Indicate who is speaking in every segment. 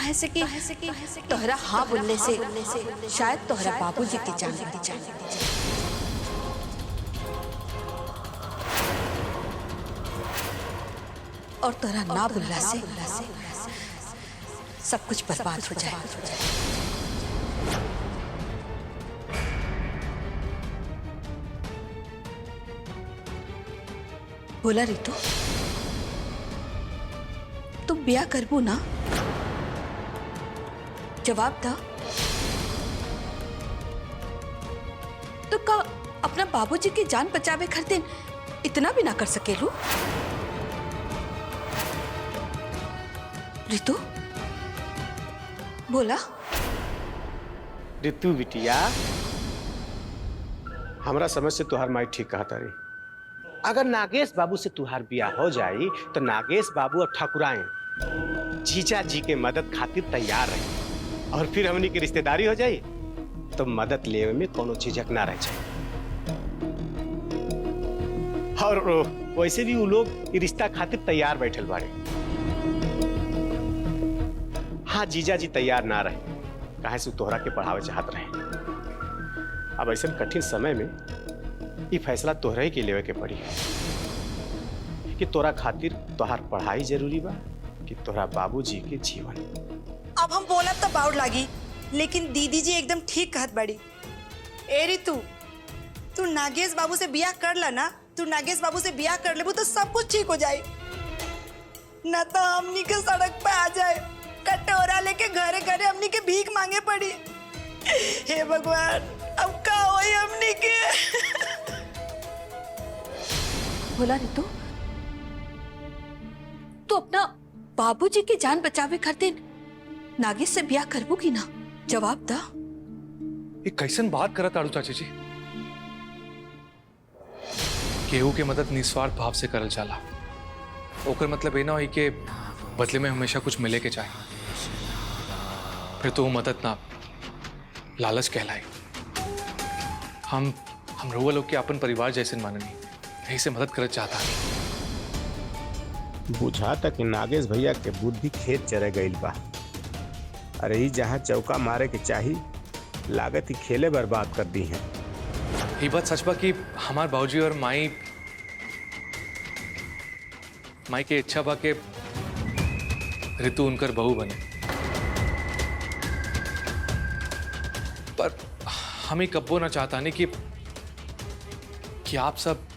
Speaker 1: कहे से कि तोहरा हाँ बोलने से शायद तोहरा बाबूजी की जान लेती जाए, और तोहरा ना बोलने से सब कुछ बर्बाद हो जाए। बोला रितु, तुम ब्याह करबू ना? जवाब था। तो का अपना बाबूजी की जान बचावे खातिर इतना भी ना कर सकेलू? रितु बोला।
Speaker 2: रितु बिटिया, हमरा समझ से तुहार माई ठीक कहा तारी। अगर नागेश बाबू से तुहार बियाह हो जाई तो नागेश बाबू और ठाकुरायन जीजा जी के मदद खातिर तैयार रहे, और फिर हमनी की रिश्तेदारी हो जाई तो मदद लेवे में कोनो झिझक ना रह जाए। और वैसे भी वो लोग रिश्ता खातिर तैयार बैठल बाड़े। हाँ, जीजा जी तैयार ना रहे, काहे से तोहरा के पढ़ावे चाहत रहे। अब ऐसे कठिन समय में ये फैसला तोहरा ही के लेवे के पड़ी कि तोरा खातिर तोहार पढ़ाई जरूरी बा कि तोहरा बाबूजी के जीवन।
Speaker 3: अब हम बोलब तो बाउर लागी, लेकिन दीदी जी एकदम ठीक कहत बड़ी। ए रितु, तू नागेश बाबू से बियाह कर ला ना। तू नागेश बाबू से बियाह कर लेबू तो सब कुछ ठीक हो जाए, न तो हमनी के सड़क पे आ जाए, कटोरा लेके घरे घरे हमनी के भीख मांगे पड़ी। हे भगवान, अब का होई हमनी के?
Speaker 1: बोला रितु, तू अपना बाबूजी की जान बचावे खातिर नागेश से ब्याह करबू की ना? जवाब दा।
Speaker 4: ये कैसन बात करत आड़ू चाची जी? केहू के मदद निस्वार्थ भाव से करल जाला, ओकर मतलब ये ना हो कि बदले में हमेशा कुछ मिले के चाहे, फिर तो वो मदद ना लालच कहलाए। हम रउआ लोग के अपन परिवार जैसे माननी, यही से मदद करत चाहता नहीं।
Speaker 2: बुझा तक नागेश भैया के बुद्धि खेत चरे गईल बा। अरे ही जहाँ चौका मारे के चाही, लागत ही खेले बर्बाद कर दी है।
Speaker 4: ये बात सच बा कि हमार बाबूजी और माई के इच्छा बा के रितु उनकर बहू बने, पर हम ही कब्बो ना चाहता नहीं कि आप सब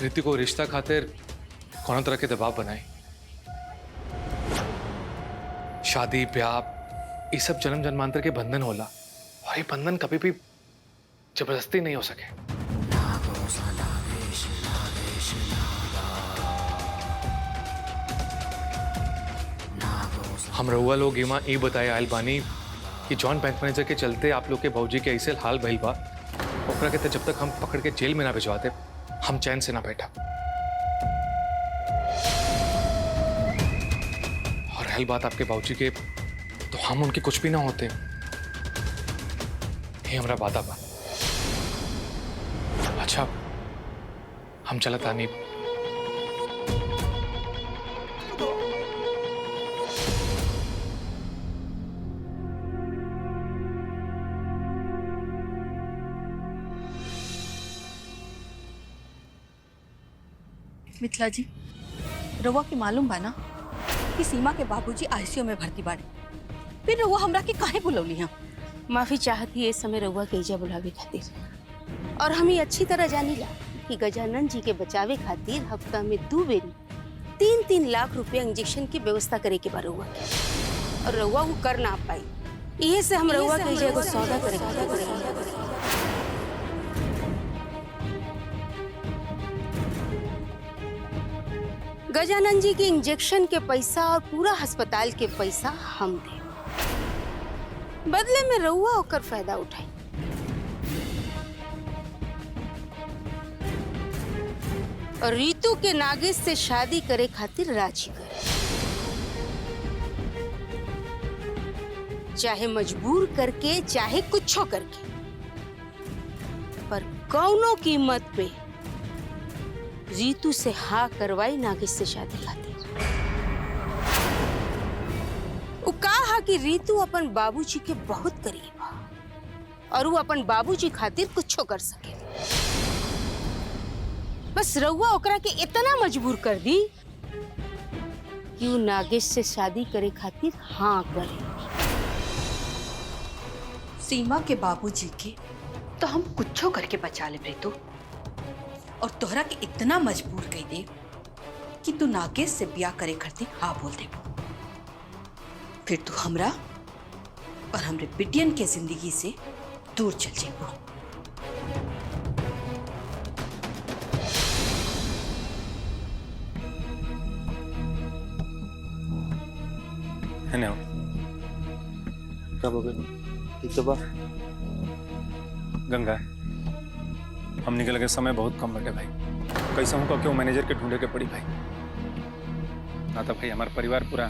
Speaker 4: रितु को रिश्ता खातिर कौन तरह के दबाव बनाए। शादी ब्याह ये सब जन्म जन्मांतर के बंधन होला, और ये बंधन कभी भी जबरदस्ती नहीं हो सके। हम रउआ लोग इमा ये बताए आयल बानी कि जॉन बैंक मैनेजर के चलते आप लोग के भौजी के ऐसे हाल भइल बा, ओकरा के जब तक हम पकड़ के जेल में ना भिजवाते हम चैन से ना बैठा। और रहल बात आपके भौजी के, तो हम उनके कुछ भी ना होते, ये हमारा वादा बा। अच्छा, हम चलत आनी।
Speaker 1: मिथिला जी, रउआ के मालूम बा ना कि सीमा के बाबूजी आईसीयू में भर्ती बाड़े, फिर रउआ हमरा के काहे बुलौली हैं?
Speaker 5: माफी चाहती है इस समय रउआ के इजा बुलावे खातिर, और हम ये अच्छी तरह जानीला कि गजानन जी के बचावे खातिर हफ्ता में 2 बेरी 3-3 लाख रुपया इंजेक्शन की व्यवस्था करे के बा रउआ के, और रउआ वो कर ना पाई। इहे से हम रउआ के इजा को सौदा करे खातिर गजानन जी के इंजेक्शन के पैसा और पूरा अस्पताल के पैसा हम दे, बदले में रउआ होकर फायदा उठाई। और रीतु के नागेश से शादी करे खातिर राजी करे, चाहे मजबूर करके चाहे कुछो करके, पर कौनो कीमत पे रीतु से हाँ करवाई नागेश से शादी खातिर। कि रीतू अपन बाबूजी के बहुत करीब है और वो अपन बाबूजी खातिर कुछो कर सके। बस रउआ ओकरा के इतना मजबूर कर दी कि वो नागेश से शादी करे खातिर हाँ करे।
Speaker 1: सीमा के बाबूजी के तो हम कुछो करके बचा ले प्रीतू, और तोहरा के इतना मजबूर कर दे कि तू नागेश से ब्याह करे खातिर हाँ बोल दे। फिर तू हमरा और हमरे बिटियन के जिंदगी से दूर चल जाएगा।
Speaker 6: है ना? कब हो गए? ठीक तो बा। गंगा, हम निकल के समय बहुत कम बटे भाई। कैसा हूँ क्यों मैनेजर के ढूंढे के पड़ी भाई। ना तो भाई हमारा परिवार पूरा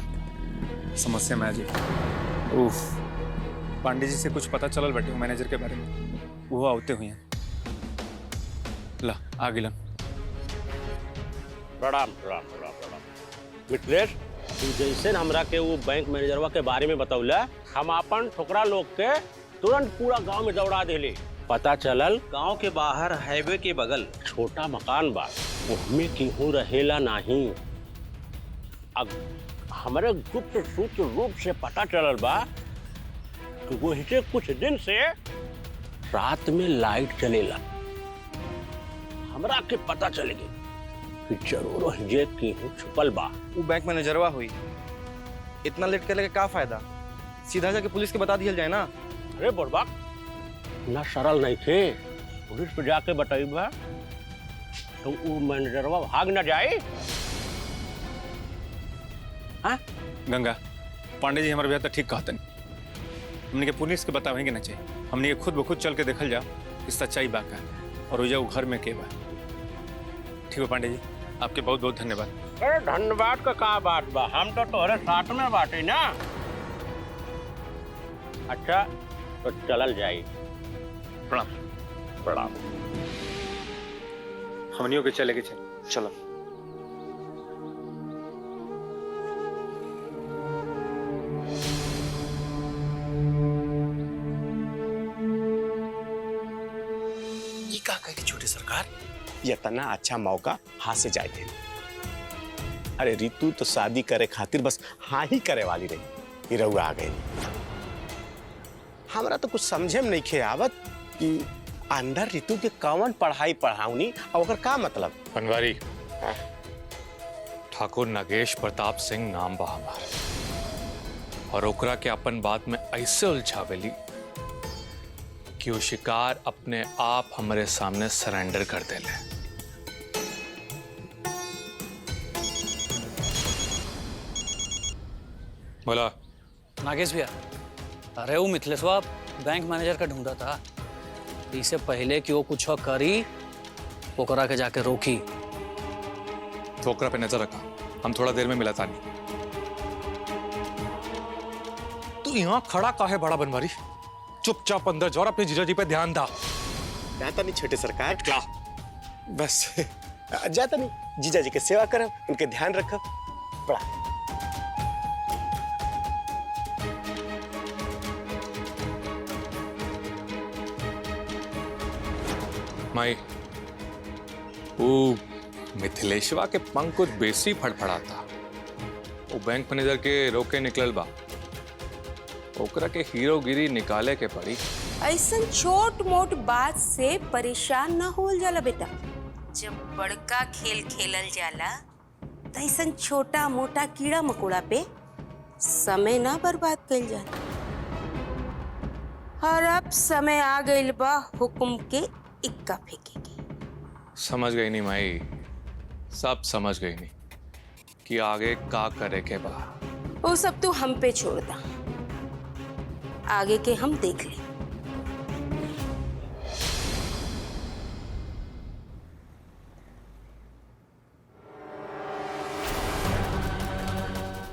Speaker 6: समस्या में आ जाए। उफ, पांडे जी से कुछ पता चलल बटे मैनेजर के बारे में, वो आते हुए हैं। ला आ गिलन।
Speaker 7: प्रणाम प्रणाम प्रणाम प्रणाम। मिथिलेश, तू जैसे हमरा के वो बैंक मैनेजरवा के बारे में बतौला, हम अपन ठोकरा लोग के तुरंत पूरा गांव में दौड़ा देले। पता चलल गांव के बाहर हाईवे के बगल छोटा मकान बा, उसमें केहू रहेला नहीं। अब हमारे गुप्त सूत्र रूप से पता चलल बा कि वहीं से कुछ दिन से रात में लाइट चलेला। हमरा के पता चलेगी कि जरूर ये केहू छुपल बा।
Speaker 8: वो बैंक मैनेजरवा हुई, इतना लेट करने का फायदा? सीधा जाके पुलिस के बता दिया जाए ना।
Speaker 7: अरे बुढ़बा, ना सरल नहीं थे। पुलिस पे जाके बताइबा तो वो मैनेजरवा भाग ना जाए। हाँ?
Speaker 6: गंगा, पांडे जी हमारे भैया तो ठीक कहते नहीं। हमने के पुलिस के बतावेंगे ना चाहिए, हमने के खुद ब खुद चल के देखल जा कि सच्चाई बा का और वो घर में के बा। ठीक है पांडे जी, आपके बहुत बहुत धन्यवाद।
Speaker 7: अरे धन्यवाद का क्या बात बा, हम तो तोहरे साथ में बाटे ना। अच्छा तो चलल जाई।
Speaker 6: प्रणाम।
Speaker 7: प्रणाम।
Speaker 6: हमनियों के चले के चल चलो।
Speaker 2: ये का कही छोटे सरकार, ये इतना अच्छा मौका हाथ से जाए थे। अरे रीतू तो शादी करे खातिर बस हाँ ही करे वाली रही, ये रहुआ आ गई। हमरा तो कुछ समझे में नहीं खे आवत कि अंदर रीतु के कौन पढ़ाई पढ़ाऊनी और ओकर का मतलब।
Speaker 4: बनवारी, ठाकुर नागेश प्रताप सिंह नाम बा हमार, और ओकरा के अपन बात में ऐसे उलझावेली कि वो शिकार अपने आप हमारे सामने सरेंडर कर देले। बोला
Speaker 9: नागेश भैया, अरे वो मिथिलेशवा बैंक मैनेजर का ढूंढा था। इससे पहले कि वो कुछ करी, ओकरा के जाके रोकी।
Speaker 4: तो ओकरा पे नजर रखा, हम थोड़ा देर में मिला नहीं। तू यहाँ खड़ा काहे बड़ा बनवारी? चुपचाप अंदर जाओ और अपने जीजा जी पे ध्यान दा।
Speaker 2: जाता नहीं छोटे सरकार, क्या बस जाता नहीं, जीजा जी के सेवा करब, उनके ध्यान रखब। बड़ा
Speaker 4: माई, वो मिथिलेशवा के पंख कुछ बेसी फड़फड़ाता। वो बैंक मैनेजर के रोके निकलल बा, ओकरा के हीरोगिरी निकाले के पड़ी।
Speaker 5: ऐसा छोट मोट बात से परेशान ना होल जाला बेटा। जब बड़का खेल खेलल जाला तो ऐसा छोटा मोटा कीड़ा मकोड़ा पे समय ना बर्बाद कइल जाला। और अब समय आ गइल बा हुक्म के इक्का फेंके की।
Speaker 4: समझ गई नहीं माई, सब समझ गई नहीं कि आगे का करे के बा।
Speaker 5: वो सब तो हम पे छोड़ दा, आगे के हम देख ले।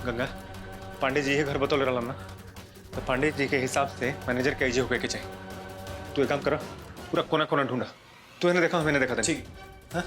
Speaker 6: गंगा, पांडे जी ये घर बतौल रहा ना, तो पांडे जी के हिसाब से मैनेजर के ऐजे होके के चाहिए। तू एक काम करो, पूरा कोना कोना ढूंढा। तू इन्हें देखा, मैंने देखा था। ठीक। हाँ?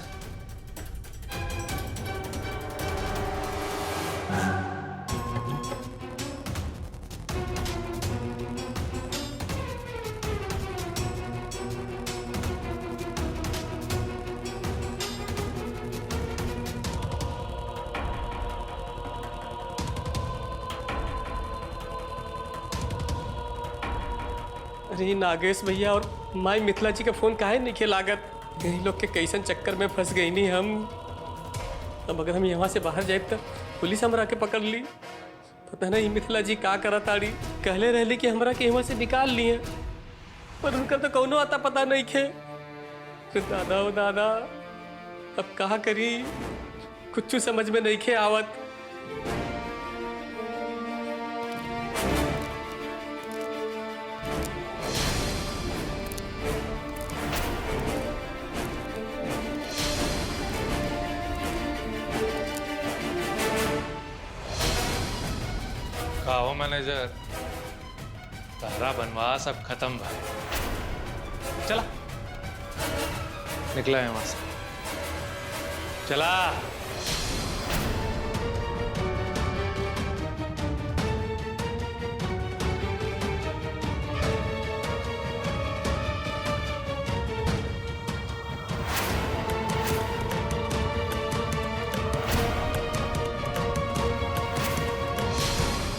Speaker 10: रही नागेश भैया और माई मिथिला जी का फोन काहे नहीं लागत। इन लोग के कैसन चक्कर में फंस गई नहीं हम। अब अगर हम यहाँ से बाहर जाए तो पुलिस हमरा के पकड़ ली। पता नहीं मिथिला जी का करा ताड़ी। कहले रहली कि हमरा के यहाँ से निकाल लिए, पर उनका तो कौनो आता पता नहीं खे। फिर दादा ओ दादा, अब कहा करी कुछ समझ में नहीं खे आवत।
Speaker 4: कहो मैनेजर, तारा बनवास अब खत्म भाई। चला, निकला है वहां से। चला।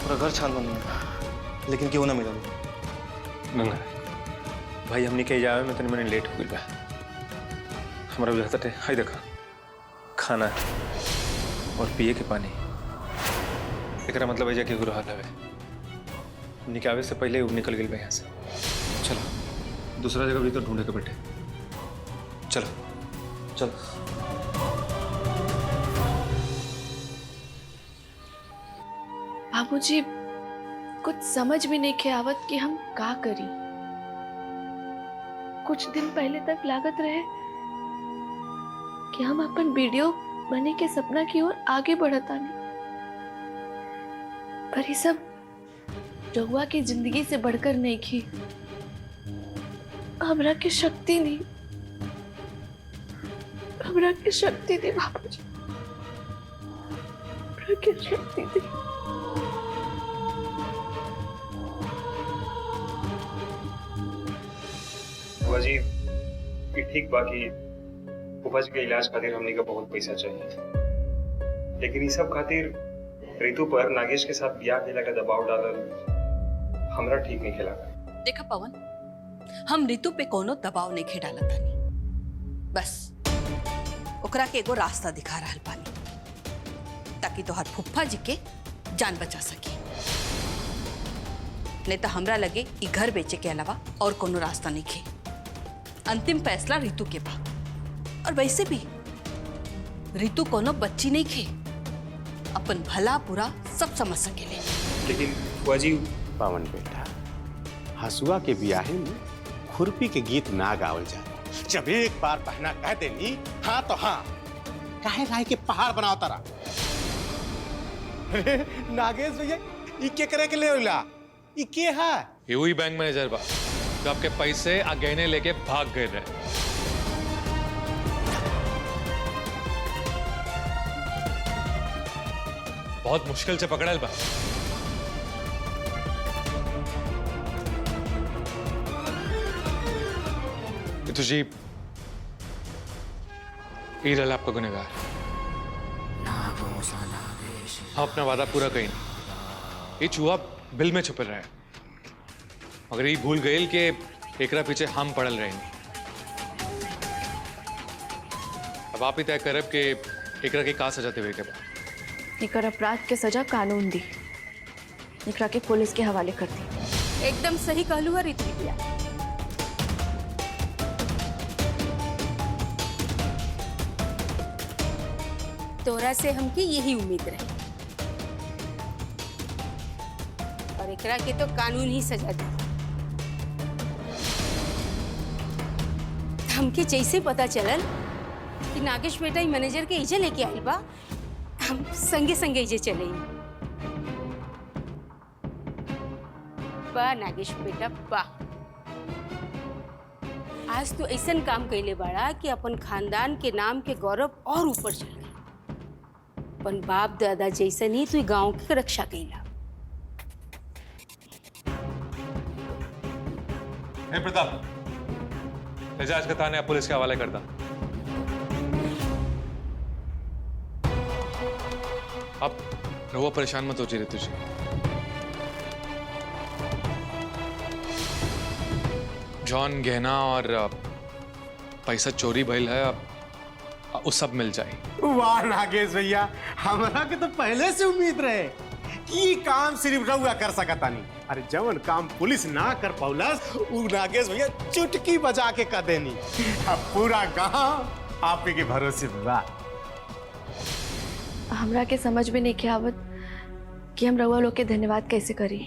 Speaker 8: पूरा घर छान लूंगा, लेकिन क्यों ना मिला
Speaker 6: मंगा भाई हमने कहीं जावे में तनी मैंने लेट हो गई। हमारा भी हते हाय देखा खाना और पिए के पानी। एकरा मतलब है कि रहा हवे निकावे से पहले वो निकल गई यहाँ से। चलो दूसरा जगह भी तो ढूंढे के बैठे। चलो चलो।
Speaker 11: बाबूजी, कुछ समझ में नहीं खे आवत कि हम का करी। कुछ दिन पहले तक लागत रहे कि हम अपन वीडियो बने के सपना की ओर आगे बढ़तानी, पर ये सब रघुआ की जिंदगी से बढ़कर नहीं की। हमरा की शक्ति नहीं, हमरा की शक्ति दी बाबूजी, हमरा की शक्ति दी।
Speaker 6: बुआ जी ये ठीक बाकी फूफा जी के इलाज खातिर हमने का बहुत पैसा चाहिए, लेकिन इस सब खातिर रितु पर नागेश के साथ ब्याह के लगा दबाव डालल हमरा ठीक नहीं खेला।
Speaker 1: देखा पवन, हम रितु पे कोनो दबाव नहीं डाला तानी, बस ओकरा के एगो रास्ता दिखा रहल पानी ताकि तोहर फुफ्फा जी के जान बचा सके। नहीं तो हमरा लगे ई घर बेचे के अलावा और कोनो रास्ता नहीं खे। अंतिम फैसला रितु के बा, और वैसे भी रितु कोनो बच्ची नहीं खे, अपन भला बुरा सब समझ सकेले।
Speaker 6: लेकिन बुआ जी
Speaker 2: पवन बेटा, हसुआ के ब्याहे में खुरपी के गीत ना गावल जा। जब एक बार बहना कह देनी हाँ तो हाँ, काहे राय के पहाड़ बनाओ तारा। नागेश भैया ई के करे के ले होला? ई के है?
Speaker 4: ये वही बैंक मैनेजर बा जो आपके पैसे आ गहने लेके भाग गए रहे। बहुत मुश्किल से पकड़ल बा। तुझी ई रहल आपका गुनहगार। हम अपना वादा पूरा कहीं नहीं। ये चूहा बिल में छुपल रहा है, मगर ये भूल गए कि एकरा पीछे हम पड़ल रहे। अब आप ही तय करब कि एकरा की का सजा देवे के बाद।
Speaker 11: एकर अपराध के सजा कानून दी, एकरा के पुलिस के हवाले कर दी।
Speaker 5: एकदम सही कहलू है रितु भैया। तोरा से हमके यही उम्मीद रही, और एकरा के तो कानून ही सजा दी। हमके जैसे पता चलल कि नागेश बेटा ही मैनेजर के इजे लेके आइल बा, हम संगे संगे इजे चले। बा नागेश बेटा बा, आज तो ऐसा काम कैले बाड़ा कि अपन खानदान के नाम के गौरव और ऊपर चल गई। अपन बाप दादा जैसन ही तू गांव की रक्षा कैला।
Speaker 4: प्रताप, एजाज का थाने पुलिस के हवाले कर दा। अब रहुआ परेशान मत हो जी रितु जी। जॉन गहना और पैसा चोरी भइल है, वो सब मिल जाए।
Speaker 2: वाह नागेश भैया, हमरा के तो पहले से उम्मीद रहे कि काम सिर्फ रउआ कर सकता नहीं। अरे जवन काम पुलिस ना कर पौलस उ नागेश भैया चुटकी बजा के कर देनी। अब पूरा गांव आपके के भरोसे में बा।
Speaker 11: हमरा के समझ में नहीं आवत कि हम रउआ लोग के धन्यवाद कैसे करी।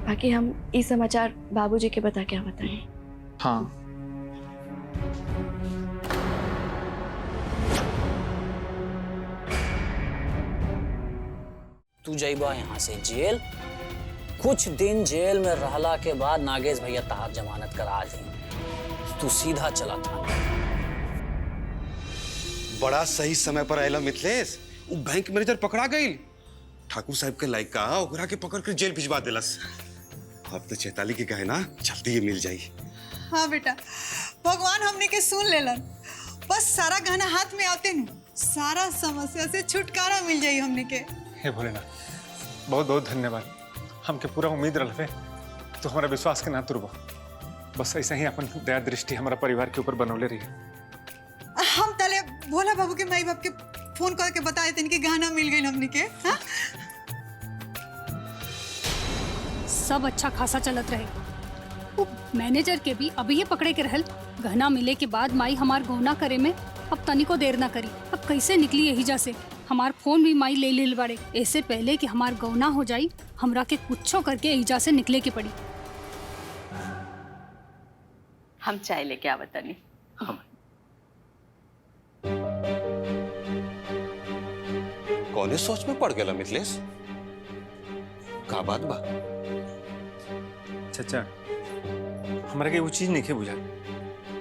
Speaker 11: बाकी हम ये समाचार बाबूजी के बता क्या बताएं।
Speaker 4: हाँ,
Speaker 9: तू जाइबा यहाँ से जेल, कुछ दिन जेल में रहला के बाद नागेश भैया तहार जमानत करा दी, तू सीधा चला था।
Speaker 12: बड़ा सही समय पर आयला मिथिलेश। वो बैंक मैनेजर पकड़ा गई, ठाकुर साहब के लायक का ओकरा के पकड़ कर जेल भिजवा देलस। अब तो चैताली के गहना जल्दी ही मिल जाई।
Speaker 3: हाँ बेटा, भगवान हमने के सुन लेलन। बस सारा गहना हाथ में आते नु सारा समस्या से छुटकारा मिल जाई हमने के।
Speaker 6: हे भोलेनाथ, बहुत बहुत धन्यवाद। हमके पूरा उम्मीद रहे तो हमारा विश्वास के ना तुरबो। बस ऐसे ही अपन दया दृष्टि हमारा परिवार के ऊपर बनौले रही।
Speaker 3: हम तले भोला बाबू के माई बाप के फोन करके बताए थे कि गहना मिल गई हमने के। हाँ?
Speaker 13: सब अच्छा खासा चलत रहे। वो मैनेजर के भी अभी ये पकड़े के रहल। गहना मिले के बाद माई हमार गौना करे में अब तनिको देर ना करी। अब कैसे निकली यही जा से। हमार फोन भी माई ले ले बड़े। ऐसे पहले कि हमार गौना हो जाई, हमरा के कुछो करके एहिजा से निकले के पड़ी।
Speaker 1: हम चाय लेके आवत नहीं।
Speaker 12: कौने सोच में पड़ गया मिथिलेश? का बात बा?
Speaker 6: चाचा, हमारा के वो चीज नहीं बुझा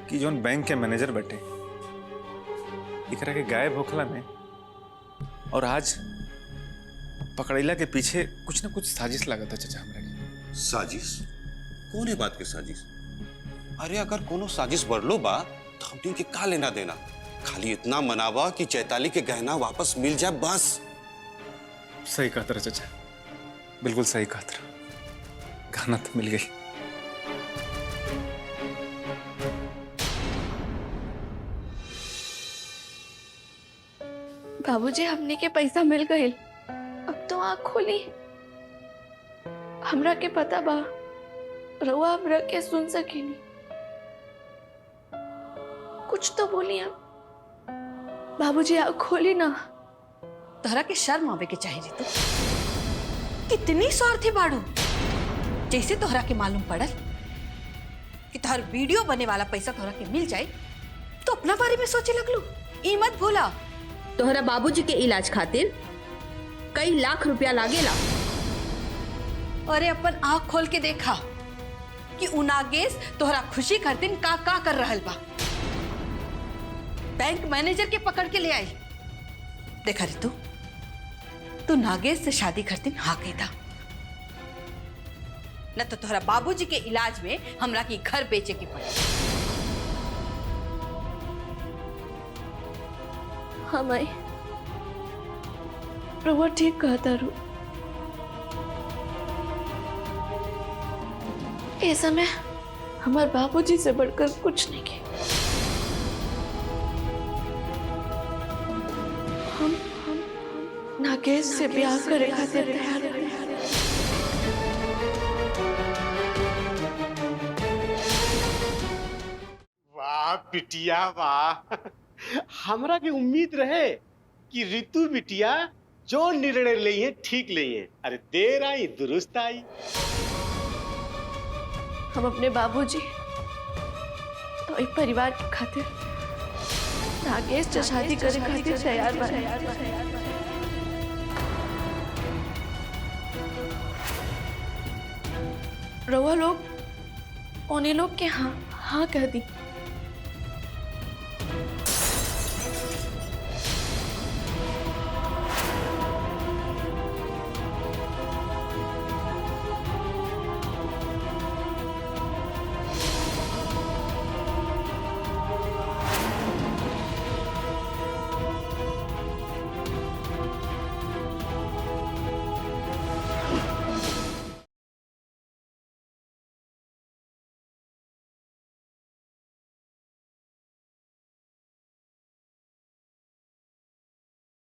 Speaker 6: कि जोन बैंक के मैनेजर बैठे इकरा के गायब होखला में और आज पकड़ैला के पीछे कुछ ना कुछ साजिश लगा था चाचा हमरा के।
Speaker 12: साजिश? कौन है बात के साजिश? अरे अगर कोनो साजिश बढ़लो बा तो हमनी के का लेना देना? खाली इतना मनावा कि चैताली के गहना वापस मिल जाए बस।
Speaker 6: सही कहा तेरा चाचा, बिल्कुल सही कहा तेरा। गहना तो मिल गई।
Speaker 11: बाबूजी, हमने के पैसा मिल गए। अब तो आँख खोली। हमरा के पता बा रउआ हमरा के सुन सकेनी। कुछ तो बोली अब। बाबूजी आँख खोली ना।
Speaker 1: तोहरा के शर्म आवे के चाहिए तो। कितनी स्वार्थी बाड़ू। जैसे तोहरा के मालूम पड़ल कि तोहर वीडियो बने वाला पैसा तोहरा के मिल जाए तो अपना बारे में सोचे लगलू। ई मत भूला तोहरा बाबूजी के इलाज खातिर कई लाख रुपया लागेला। अरे अपन आँख खोल के देखा कि उ नागेश तोहरा खुशी खातिर का कर रहल बा। बैंक मैनेजर के पकड़ के ले आई। देखा रे तू नागेश से शादी करती हाँ कहता, न तो तोहरा बाबूजी के इलाज में हमरा की घर बेचे की पड़ी।
Speaker 11: हाँ माई, रउआ ठीक कहता रू। ए समय हमारे बाबूजी से बढ़कर कुछ नहीं किया। हम नागेश से ब्याह करे खातिर तैयार हैं।
Speaker 2: वाह बिटिया वाह। हमरा के उम्मीद रहे कि ऋतु बिटिया जो निर्णय ली है ठीक ली है। अरे देर आई दुरुस्त आई।
Speaker 11: हम अपने बाबूजी तो एक परिवार के खातिर नागेश से शादी करे खातिर तैयार बने। रउआ लोग उन्हें लोग के हाँ हाँ कह दी।